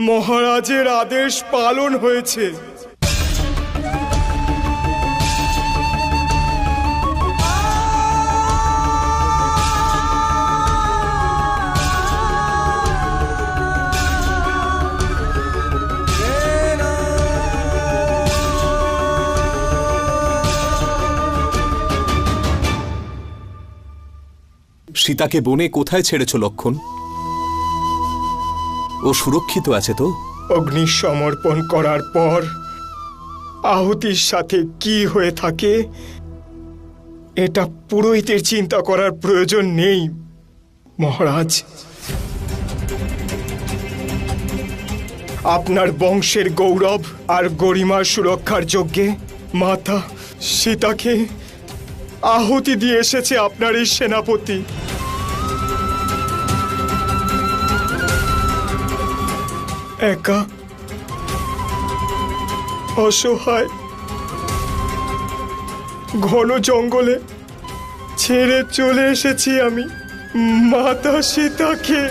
মহারাজের আদেশ পালন হয়েছে। সীতাকে বনে কোথায় ছেড়েছ লক্ষণ? ও সুরক্ষিত আছে তো? অগ্নি সমর্পণ করার পর আহুতির সাথে কি হয়ে থাকে এটা পুরোহিতের চিন্তা করার প্রয়োজন নেই মহারাজ। আপনার বংশের গৌরব আর গরিমার সুরক্ষার যজ্ঞে মাতা সীতাকে আহুতি দিয়ে এসেছে আপনার এই সেনাপতি। একা অসহায় ঘন জঙ্গলে ছেড়ে চলে এসেছি আমি মাতা সীতাকে।